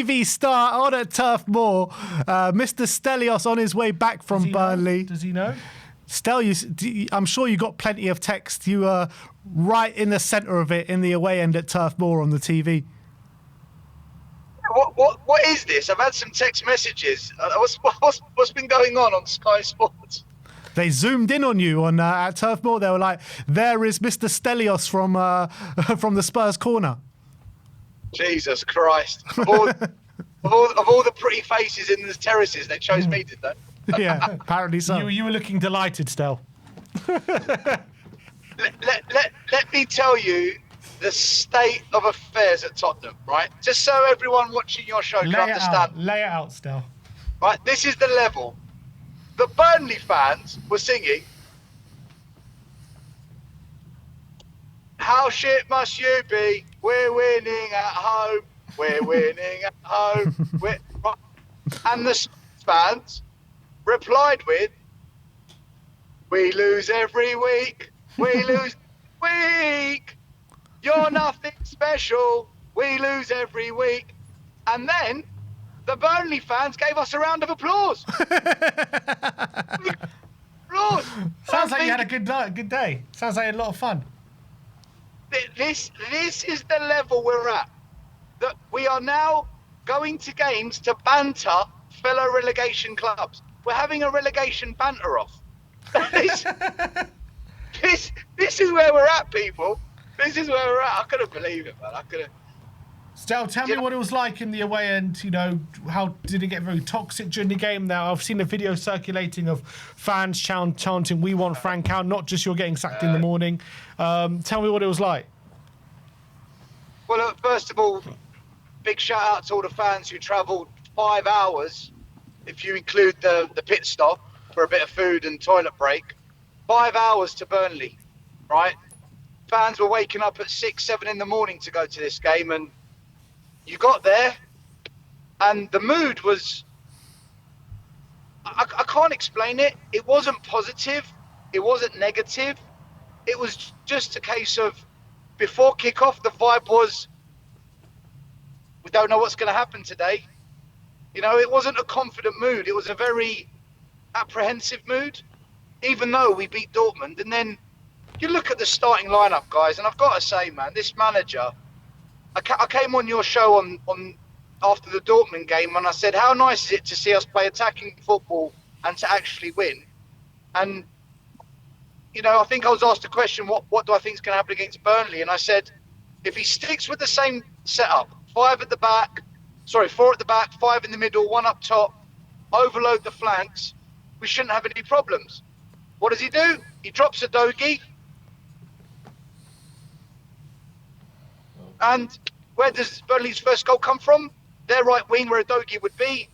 TV star on at Turf Moor, Mr. Stelios on his way back from Burnley. Does he know? Stelios, I'm sure you got plenty of text. You were right in the centre of it in the away end at Turf Moor on the TV. What is this? I've had some text messages. What's been going on Sky Sports? They zoomed in on you on at Turf Moor. They were like, "There is Mr. Stelios from the Spurs corner." Jesus Christ! Of all the pretty faces in the terraces, they chose me, did they? Yeah, apparently so. You were looking delighted, Stel. Let me tell you the state of affairs at Tottenham, right? Just so everyone watching your show can understand. Lay it out, Stel. Right, this is the level. The Burnley fans were singing, "How shit must you be? We're winning at home. We're winning at home." And the fans replied with, "We lose every week. We lose every week. You're nothing special. We lose every week." And then the Burnley fans gave us a round of applause. Applause. Sounds like you had a good day. Sounds like a lot of fun. This is the level we're at. That we are now going to games to banter fellow relegation clubs. We're having a relegation banter off. This is where we're at, people. This is where we're at. I couldn't believe it, man. I couldn't. Stel, tell me what it was like in the away end. You know, how did it get very toxic during the game? Now, I've seen a video circulating of fans chanting, "We want Frank out," not just you're getting sacked in the morning. Tell me what it was like. Well, first of all, big shout out to all the fans who travelled 5 hours, if you include the pit stop for a bit of food and toilet break. 5 hours to Burnley, right? Fans were waking up at 6, 7 in the morning to go to this game, and you got there, and the mood was, I can't explain it. It wasn't positive. It wasn't negative. It was just a case of, before kickoff, the vibe was, we don't know what's going to happen today. You know, it wasn't a confident mood. It was a very apprehensive mood, even though we beat Dortmund. And then you look at the starting lineup, guys, and I've got to say, man, this manager, I came on your show on after the Dortmund game, and I said, how nice is it to see us play attacking football and to actually win? And, you know, I think I was asked a question, what do I think is going to happen against Burnley? And I said, if he sticks with the same setup, 4 at the back, 5 in the middle, 1 up top, overload the flanks, we shouldn't have any problems. What does he do? He drops a Dogi. And where does Burnley's first goal come from? Their right wing, where a Dogi would be.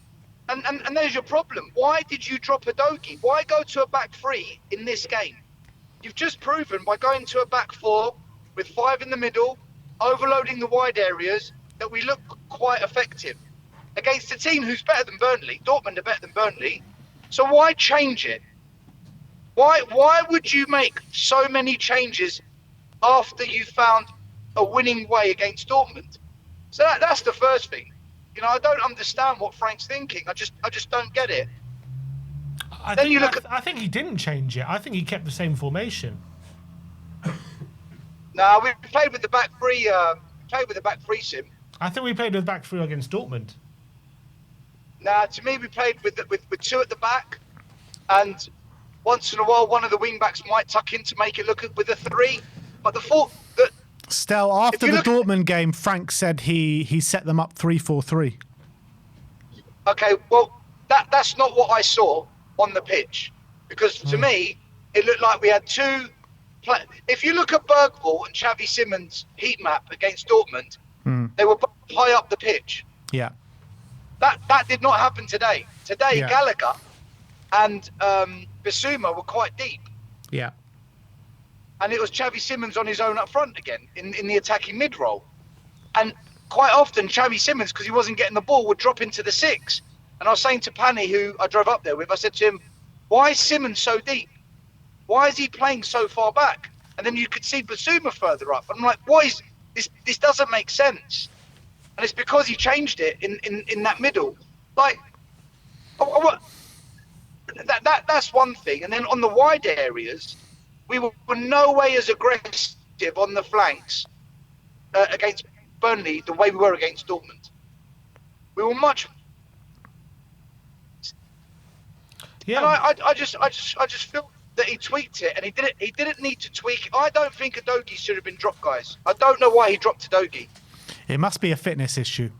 And there's your problem. Why did you drop a Dogi? Why go to a back 3 in this game? You've just proven by going to a back 4 with 5 in the middle, overloading the wide areas, that we look quite effective against a team who's better than Burnley. Dortmund are better than Burnley. So why change it? Why would you make so many changes after you found a winning way against Dortmund? So that's the first thing. You know, I don't understand what Frank's thinking. I just don't get it. I think he didn't change it. I think he kept the same formation. No, we played with the back 3. Played with the back 3 sim. I think we played with back 3 against Dortmund. Nah, to me, we played with 2 at the back, and once in a while, one of the wing backs might tuck in to make it look with a 3. But the fault that Stel, after the Dortmund game, Frank said he set them up 3-4-3. Okay, well, that's not what I saw on the pitch, because to me, it looked like we had 2. If you look at Bergvall and Xavi Simons' heat map against Dortmund, they were both high up the pitch. Yeah. That did not happen today. Today, Yeah. Gallagher and Bissouma were quite deep. Yeah. And it was Xavi Simons on his own up front again in the attacking mid-role. And quite often, Xavi Simons, because he wasn't getting the ball, would drop into the 6. And I was saying to Pani, who I drove up there with, I said to him, why is Simons so deep? Why is he playing so far back? And then you could see Bissouma further up. I'm like, what is this? This doesn't make sense. and it's because he changed it in that middle. Like, that's one thing. And then on the wide areas, we were no way as aggressive on the flanks against Burnley the way we were against Dortmund. We were much. Yeah. And I just feel that he tweaked it, and he didn't need to tweak it. I don't think Udogie should have been dropped, guys. I don't know why he dropped Udogie. It must be a fitness issue.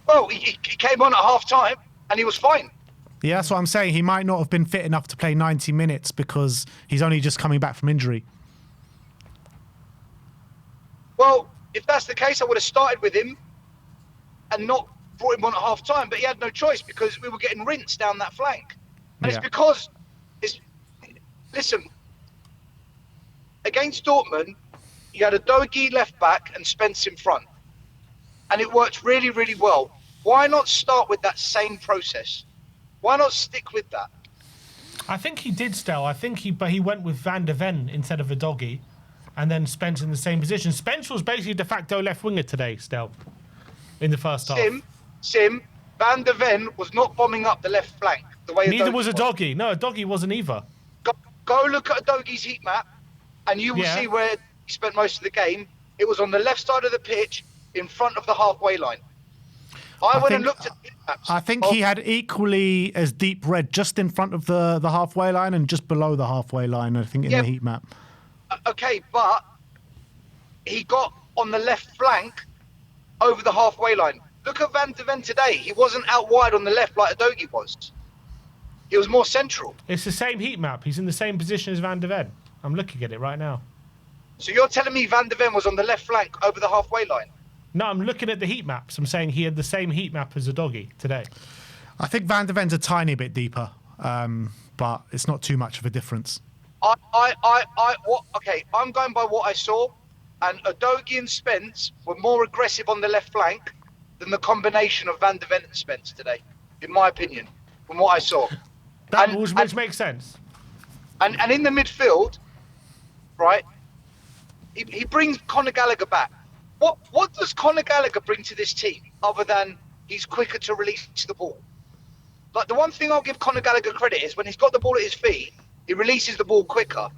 Well, he came on at half time and he was fine. Yeah, that's what I'm saying. He might not have been fit enough to play 90 minutes because he's only just coming back from injury. Well, if that's the case, I would have started with him and not brought him on at half time. But he had no choice because we were getting rinsed down that flank. And Yeah. it's because, listen, against Dortmund, you had Udogie left back and Spence in front. And it worked really, really well. Why not start with that same process? Why not stick with that? I think he did, Stel. But he went with Van der Ven instead of Udogie, and then Spence in the same position. Spence was basically de facto left winger today, Stel, in the first half. Van der Ven was not bombing up the left flank the way Neither Udogie was Udogie. No, Udogie wasn't either. Go look at Udogie's heat map, and you will see where he spent most of the game. It was on the left side of the pitch, in front of the halfway line. I went and looked at the heat maps. I think he had equally as deep red just in front of the halfway line and just below the halfway line, I think, in the heat map. Okay, but he got on the left flank over the halfway line. Look at Van der Ven today. He wasn't out wide on the left like Udogie was. He was more central. It's the same heat map. He's in the same position as Van der Ven. I'm looking at it right now. So you're telling me Van der Ven was on the left flank over the halfway line? No, I'm looking at the heat maps. I'm saying he had the same heat map as Udogie today. I think Van der Ven's a tiny bit deeper, but it's not too much of a difference. Okay, I'm going by what I saw, and Udogie and Spence were more aggressive on the left flank than the combination of Van der Ven and Spence today, in my opinion, from what I saw. Which makes sense. And in the midfield, right, he brings Conor Gallagher back. What does Conor Gallagher bring to this team other than he's quicker to release the ball? Like, the one thing I'll give Conor Gallagher credit is when he's got the ball at his feet, he releases the ball quicker.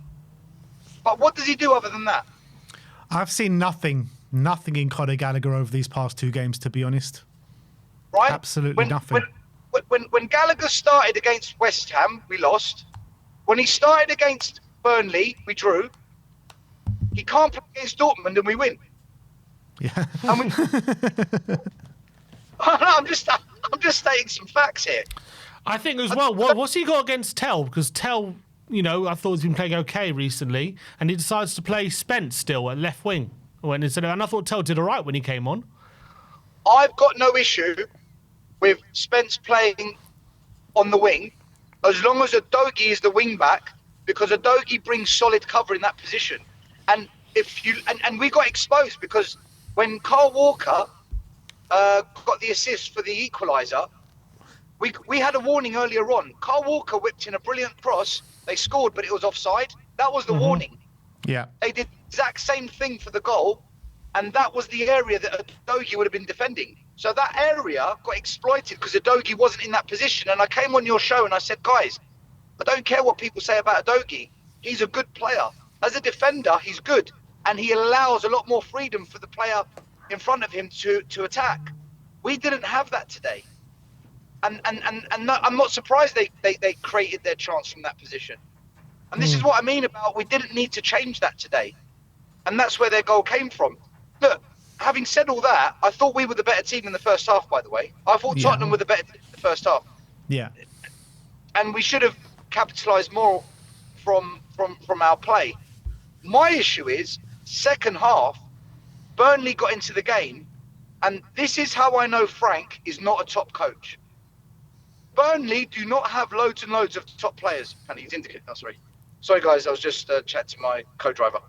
But what does he do other than that? I've seen nothing in Conor Gallagher over these past two games, to be honest. Right? Absolutely nothing. When Gallagher started against West Ham, we lost. When he started against Burnley, we drew. He can't play against Dortmund and we win. Yeah. I'm just stating some facts here. I think as well, what's he got against Tell? Because Tell, I thought he's been playing okay recently, and he decides to play Spence still at left wing. And I thought Tell did all right when he came on. I've got no issue with Spence playing on the wing, as long as Udogie is the wing back, because Udogie brings solid cover in that position. And and we got exposed because when Carl Walker got the assist for the equaliser, we had a warning earlier on. Carl Walker whipped in a brilliant cross. They scored, but it was offside. That was the warning. Yeah. They did the exact same thing for the goal, and that was the area that Udogie would have been defending. So that area got exploited because Udogie wasn't in that position. And I came on your show and I said, guys, I don't care what people say about Udogie. He's a good player. As a defender, he's good. And he allows a lot more freedom for the player in front of him to attack. We didn't have that today. And I'm not surprised they created their chance from that position. And this is what I mean about we didn't need to change that today. And that's where their goal came from. Look, having said all that, I thought we were the better team in the first half, by the way. I thought Tottenham were the better team in the first half. Yeah. And we should have capitalised more from our play. My issue is, second half, Burnley got into the game, and this is how I know Frank is not a top coach. Burnley do not have loads and loads of top players. And he's indicating. Oh, sorry, guys. I was just chatting to my co-driver.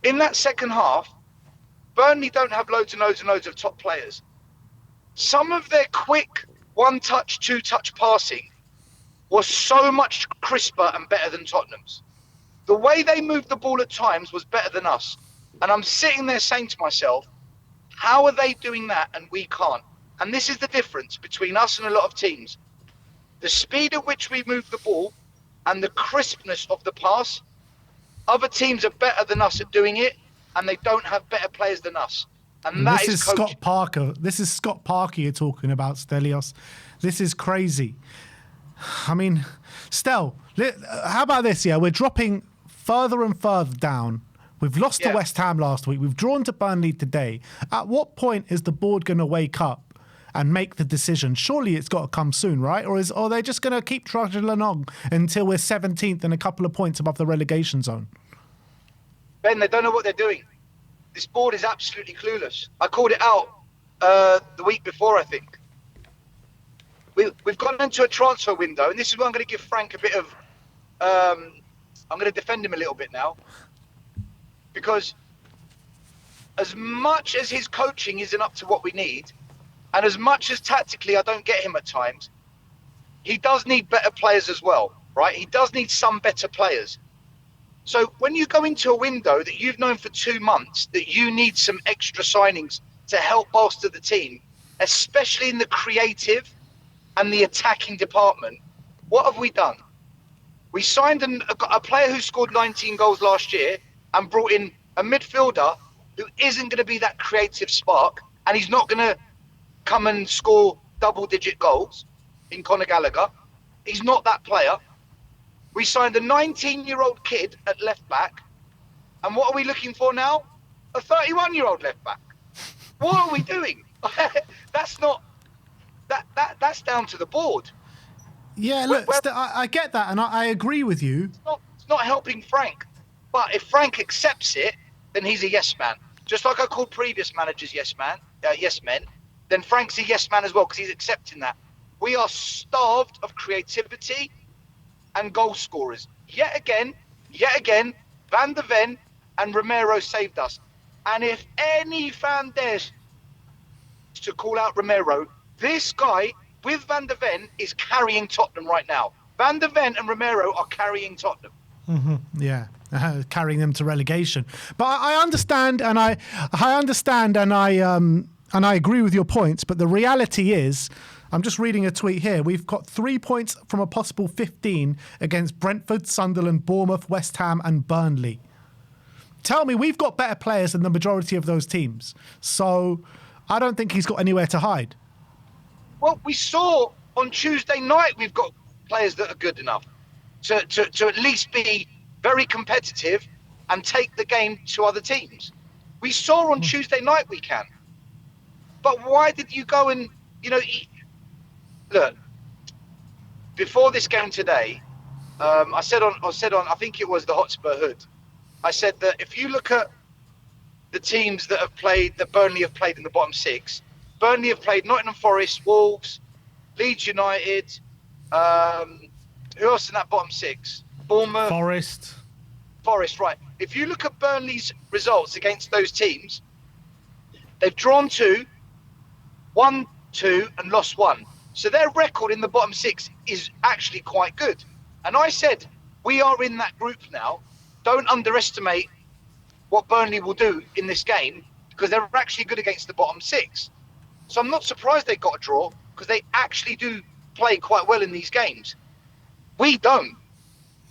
In that second half, Burnley don't have loads and loads and loads of top players. Some of their quick one-touch, two-touch passing was so much crisper and better than Tottenham's. The way they moved the ball at times was better than us. And I'm sitting there saying to myself, how are they doing that and we can't? And this is the difference between us and a lot of teams. The speed at which we move the ball and the crispness of the pass, other teams are better than us at doing it, and they don't have better players than us. And that this is is coaching. Scott Parker. This is Scott Parker you're talking about, Stelios. This is crazy. I mean, Stel, how about this? Yeah, we're dropping further and further down. We've lost to West Ham last week. We've drawn to Burnley today. At what point is the board going to wake up and make the decision? Surely it's got to come soon, right? Or are they just going to keep trudging along until we're 17th and a couple of points above the relegation zone? Ben, they don't know what they're doing. This board is absolutely clueless. I called it out the week before, I think. We've gone into a transfer window, and this is where I'm going to give Frank a bit of... I'm going to defend him a little bit now. Because as much as his coaching isn't up to what we need, and as much as tactically I don't get him at times, he does need better players as well, right? He does need some better players. So when you go into a window that you've known for 2 months that you need some extra signings to help bolster the team, especially in the creative and the attacking department, what have we done? We signed a player who scored 19 goals last year and brought in a midfielder who isn't going to be that creative spark, and he's not going to come and score double-digit goals in Conor Gallagher. He's not that player. We signed a 19-year-old kid at left-back, and what are we looking for now? A 31-year-old left-back. What are we doing? That's not... That's down to the board. Yeah, look, I get that, and I agree with you. It's not helping Frank. But if Frank accepts it, then he's a yes man. Just like I called previous managers yes men, then Frank's a yes man as well because he's accepting that. We are starved of creativity and goal scorers. Yet again, Van der Ven and Romero saved us. And if any fan dares to call out Romero, this guy with Van der Ven is carrying Tottenham right now. Van der Ven and Romero are carrying Tottenham. Mm-hmm. Yeah. Carrying them to relegation. But I understand, and I understand, and I agree with your points. But the reality is, I'm just reading a tweet here. We've got 3 points from a possible 15 against Brentford, Sunderland, Bournemouth, West Ham, and Burnley. Tell me, we've got better players than the majority of those teams. So I don't think he's got anywhere to hide. Well, we saw on Tuesday night we've got players that are good enough to at least be very competitive and take the game to other teams. We saw on Tuesday night we can. But why did you go and, look, before this game today, I said on, I think it was the Hotspur Hood, I said that if you look at the teams that Burnley have played in the bottom six, Burnley have played Nottingham Forest, Wolves, Leeds United, who else in that bottom six? Bournemouth. Forest, right. If you look at Burnley's results against those teams, they've drawn 2, won 2, and lost 1. So their record in the bottom six is actually quite good. And I said, we are in that group now. Don't underestimate what Burnley will do in this game because they're actually good against the bottom six. So I'm not surprised they got a draw because they actually do play quite well in these games. We don't.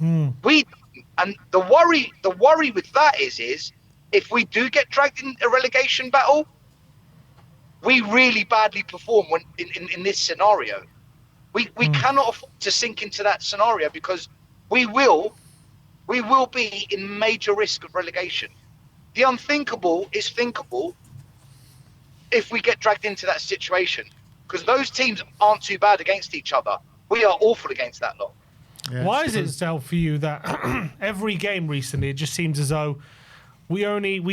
And the worry with that is if we do get dragged in a relegation battle, we really badly perform in this scenario. We cannot afford to sink into that scenario because we will be in major risk of relegation. The unthinkable is thinkable if we get dragged into that situation because those teams aren't too bad against each other. We are awful against that lot. Yeah, why is it, Stel, for you that every game recently it just seems as though we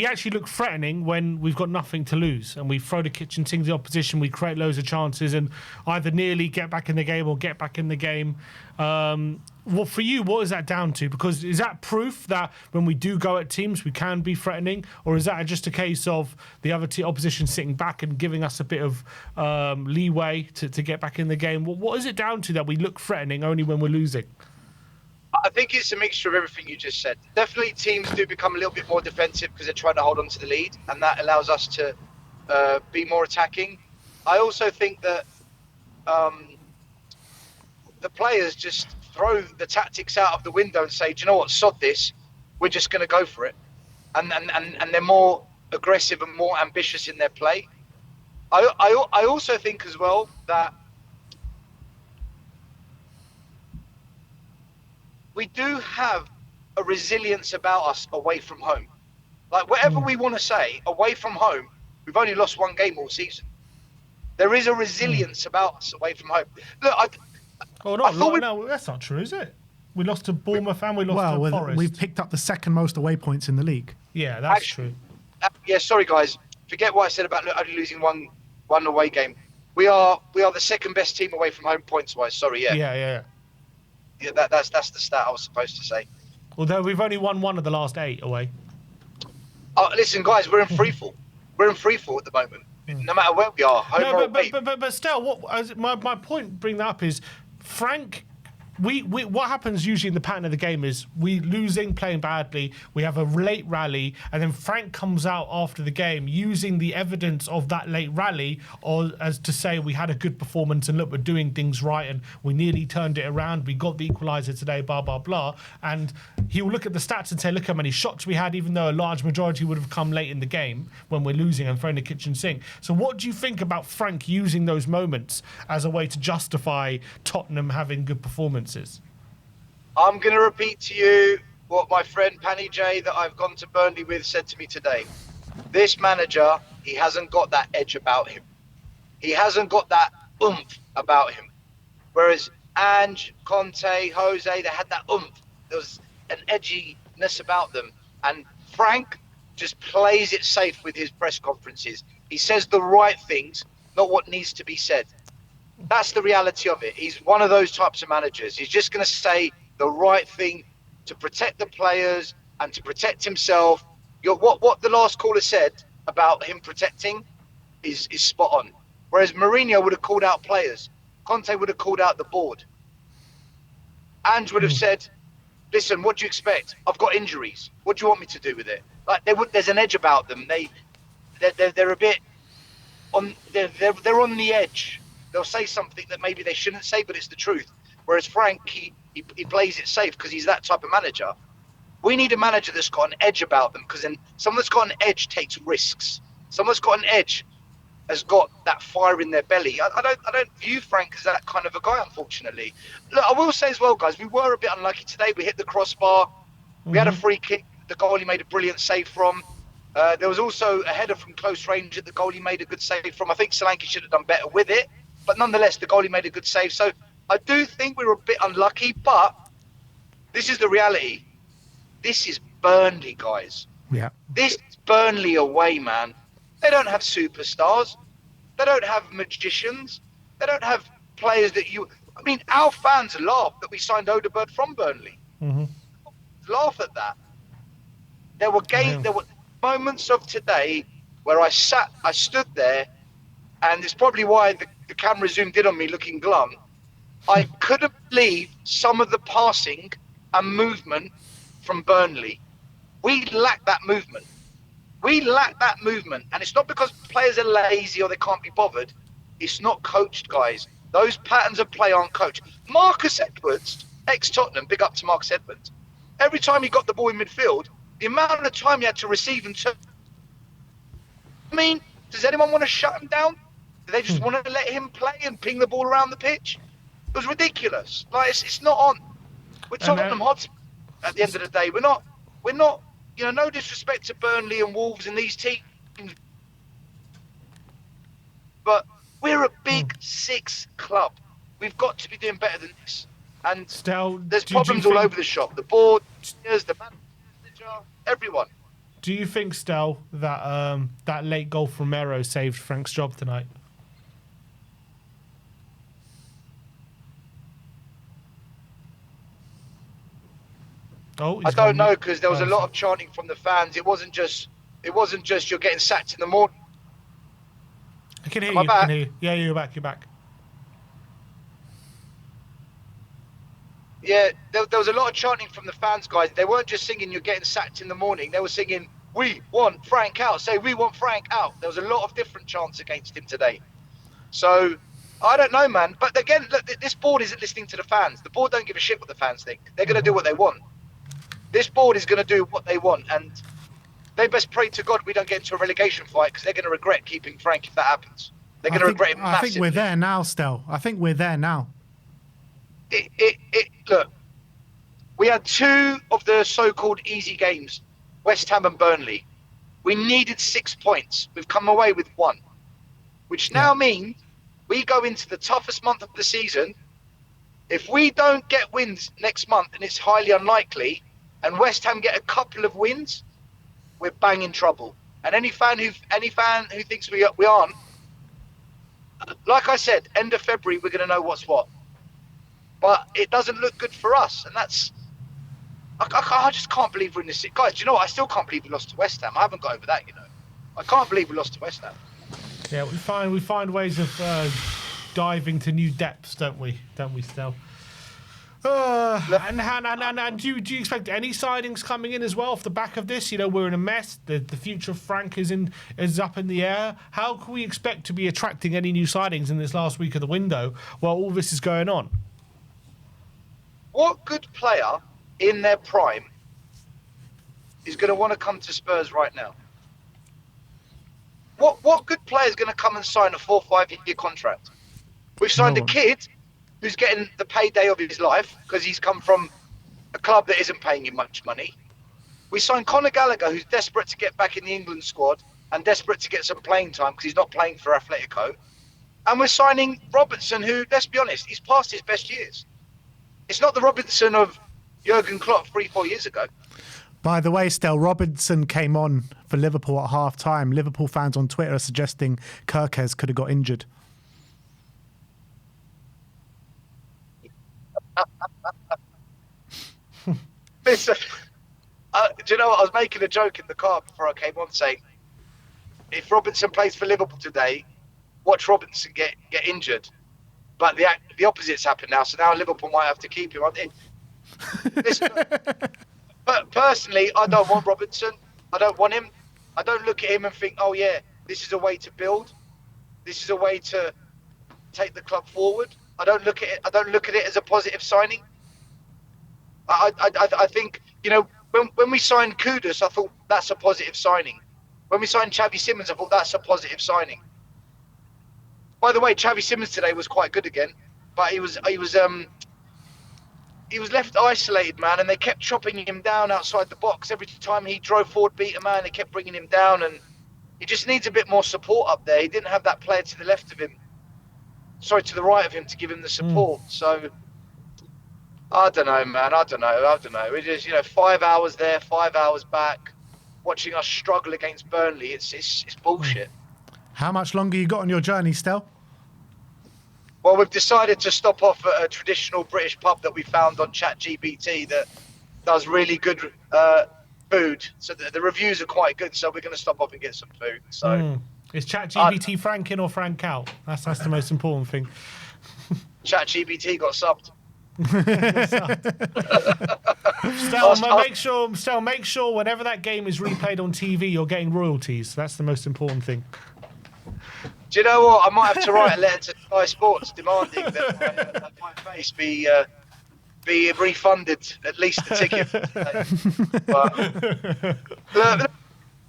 actually look threatening when we've got nothing to lose and we throw the kitchen sink to the opposition, we create loads of chances and either nearly get back in the game or get back in the game. Well, for you, what is that down to? Because is that proof that when we do go at teams, we can be threatening? Or is that just a case of the other opposition sitting back and giving us a bit of leeway to get back in the game? What is it down to that we look threatening only when we're losing? I think it's a mixture of everything you just said. Definitely, teams do become a little bit more defensive because they're trying to hold on to the lead, and that allows us to be more attacking. I also think that the players just throw the tactics out of the window and say, "Do you know what? Sod this. We're just going to go for it," and they're more aggressive and more ambitious in their play. I also think as well that we do have a resilience about us away from home. Like whatever we want to say, away from home, we've only lost one game all season. There is a resilience about us away from home. Look, no, that's not true, is it? We lost to Bournemouth and we lost to Forest. We've picked up the second most away points in the league. Yeah, that's true. Yeah, sorry guys. Forget what I said about only losing one away game. We are the second best team away from home points wise. Sorry, yeah. Yeah, that's the stat I was supposed to say. Although we've only won one of the last 8 away. Listen, guys, we're in free fall. We're in free fall at the moment. No matter where we are, home or away. But still, my point bringing that up is, Frank. What happens usually in the pattern of the game is we losing, playing badly, we have a late rally, and then Frank comes out after the game using the evidence of that late rally or as to say we had a good performance and look, we're doing things right and we nearly turned it around, we got the equaliser today, blah, blah, blah. And he will look at the stats and say, look how many shots we had, even though a large majority would have come late in the game when we're losing and throwing the kitchen sink. So what do you think about Frank using those moments as a way to justify Tottenham having good performances? I'm going to repeat to you what my friend Panny J that I've gone to Burnley with said to me today. This manager, he hasn't got that edge about him. He hasn't got that oomph about him. Whereas Ange, Conte, Jose, they had that oomph. There was an edginess about them. And Frank just plays it safe with his press conferences. He says the right things, not what needs to be said. That's the reality of it. He's one of those types of managers. He's just going to say the right thing to protect the players and to protect himself. What the last caller said about him protecting is spot on. Whereas Mourinho would have called out players. Conte would have called out the board. Ange would have said, listen, what do you expect? I've got injuries. What do you want me to do with it? Like there's an edge about them. They're a bit on. They're on the edge. They'll say something that maybe they shouldn't say, but it's the truth. Whereas Frank, he plays it safe because he's that type of manager. We need a manager that's got an edge about them, because then someone that's got an edge takes risks. Someone that's got an edge has got that fire in their belly. I don't view Frank as that kind of a guy, unfortunately. Look, I will say as well, guys, we were a bit unlucky today. We hit the crossbar. We had a free kick. The goalie made a brilliant save from. There was also a header from close range that the goalie made a good save from. I think Solanke should have done better with it. But nonetheless, the goalie made a good save. So I do think we were a bit unlucky, but this is the reality. This is Burnley, guys. Yeah. This is Burnley away, man. They don't have superstars. They don't have magicians. They don't have players that you... I mean, our fans laugh that we signed Odegaard from Burnley. Laugh at that. There were moments of today where I stood there, and it's probably why the camera zoomed in on me looking glum. I couldn't believe some of the passing and movement from Burnley. We lack that movement. We lack that movement. And it's not because players are lazy or they can't be bothered. It's not coached, guys. Those patterns of play aren't coached. Marcus Edwards, ex-Tottenham, big up to Marcus Edwards. Every time he got the ball in midfield, the amount of time he had to receive and turn. I mean, does anyone want to shut him down? Do they just want to let him play and ping the ball around the pitch? It was ridiculous. Like, it's not on. We're Tottenham Hotspur at the end of the day. We're not, you know, no disrespect to Burnley and Wolves and these teams, but we're a big six club. We've got to be doing better than this. And there's problems all over the shop. The board, the manager, everyone. Do you think, Stel, that that late goal from Mero saved Frank's job tonight? I don't know, because there was a lot of chanting from the fans. It wasn't just you're getting sacked in the morning. I can hear you. Yeah, you're back. Yeah, there was a lot of chanting from the fans, guys. They weren't just singing "You're getting sacked in the morning." They were singing "We want Frank out." Say "We want Frank out." There was a lot of different chants against him today. So I don't know, man. But again, look, this board isn't listening to the fans. The board don't give a shit what the fans think. They're going to do what they want. This board is going to do what they want, and they best pray to God we don't get into a relegation fight because they're going to regret keeping Frank if that happens. They're going to regret it massively. I think we're there now, Stel. I think we're there now. Look, we had two of the so-called easy games, West Ham and Burnley. We needed 6 points. We've come away with 1, which now means we go into the toughest month of the season. If we don't get wins next month, and it's highly unlikely, and West Ham get a couple of wins, we're bang in trouble. And any fan who thinks we aren't, like I said, end of February we're going to know what's what. But it doesn't look good for us, and that's. I just can't believe we're in this. Guys, do you know what? I still can't believe we lost to West Ham. I haven't got over that, you know. I can't believe we lost to West Ham. Yeah, we find ways of diving to new depths, don't we, Stel? And do you expect any signings coming in as well off the back of this? You know, we're in a mess. The future of Frank is up in the air. How can we expect to be attracting any new signings in this last week of the window while all this is going on? What good player in their prime is going to want to come to Spurs right now? What good player is going to come and sign a 4 or 5 year contract? We've signed a kid who's getting the payday of his life because he's come from a club that isn't paying him much money. We signed Conor Gallagher, who's desperate to get back in the England squad and desperate to get some playing time because he's not playing for Atletico. And we're signing Robertson, who, let's be honest, he's past his best years. It's not the Robertson of Jurgen Klopp 3-4 years ago. By the way, Stel, Robinson came on for Liverpool at half-time. Liverpool fans on Twitter are suggesting Kirkes could have got injured. Listen, do you know what? I was making a joke in the car before I came on saying, if Robinson plays for Liverpool today, watch Robinson get injured. But the opposite's happened now, so now Liverpool might have to keep him. Listen, but personally, I don't want Robinson. I don't want him. I don't look at him and think, oh yeah, this is a way to build. This is a way to take the club forward. I don't look at it as a positive signing. I think, you know, when we signed Kudus, I thought that's a positive signing. When we signed Xavi Simons, I thought that's a positive signing. By the way, Xavi Simons today was quite good again, but he was left isolated, man, and they kept chopping him down outside the box. Every time he drove forward, beat a man, they kept bringing him down, and he just needs a bit more support up there. He didn't have that player to the left of him, to the right of him to give him the support. So I don't know, man. I don't know. It is, 5 hours there, 5 hours back, watching us struggle against Burnley. It's bullshit. How much longer you got on your journey, Stel? Well, we've decided to stop off at a traditional British pub that we found on ChatGPT that does really good food. So the reviews are quite good. So we're going to stop off and get some food. So is ChatGPT Frank in or Frank out? That's the most important thing. ChatGPT got subbed. Stel, make sure whenever that game is replayed on TV, you're getting royalties. That's the most important thing. Do you know what? I might have to write a letter to Sky Sports demanding that my face be refunded, at least the ticket. But,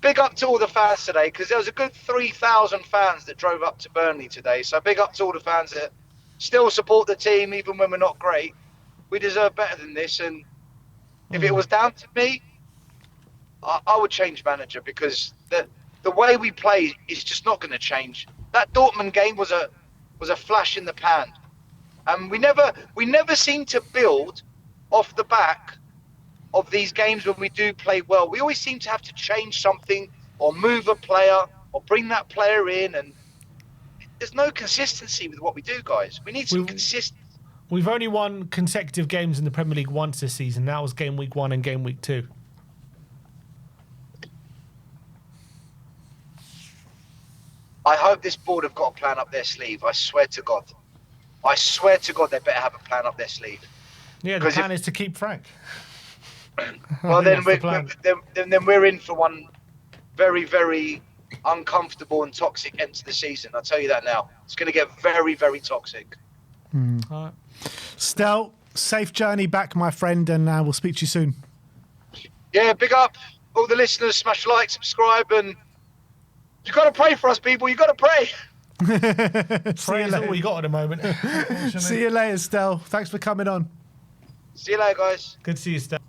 big up to all the fans today, because there was a good 3,000 fans that drove up to Burnley today. So big up to all the fans that still support the team, even when we're not great. We deserve better than this. And if it was down to me, I would change manager, because the way we play is just not going to change. That Dortmund game was a flash in the pan, and we never seem to build off the back of these games when we do play well. We always seem to have to change something or move a player or bring that player in, and there's no consistency with what we do, guys. We need some consistency. We've only won consecutive games in the Premier League once this season. That was game week 1 and game week 2. I hope this board have got a plan up their sleeve. I swear to God. I swear to God they better have a plan up their sleeve. Yeah, the plan is to keep Frank. Well, then we're in for one very, very uncomfortable and toxic end to the season. I'll tell you that now. It's going to get very, very toxic. All right. Stel, safe journey back, my friend, and we'll speak to you soon. Yeah, big up all the listeners. Smash like, subscribe, and you got to pray for us, people. You got to pray. Pray is all we got at the moment. See you later, Stel. Thanks for coming on. See you later, guys. Good to see you, Steph.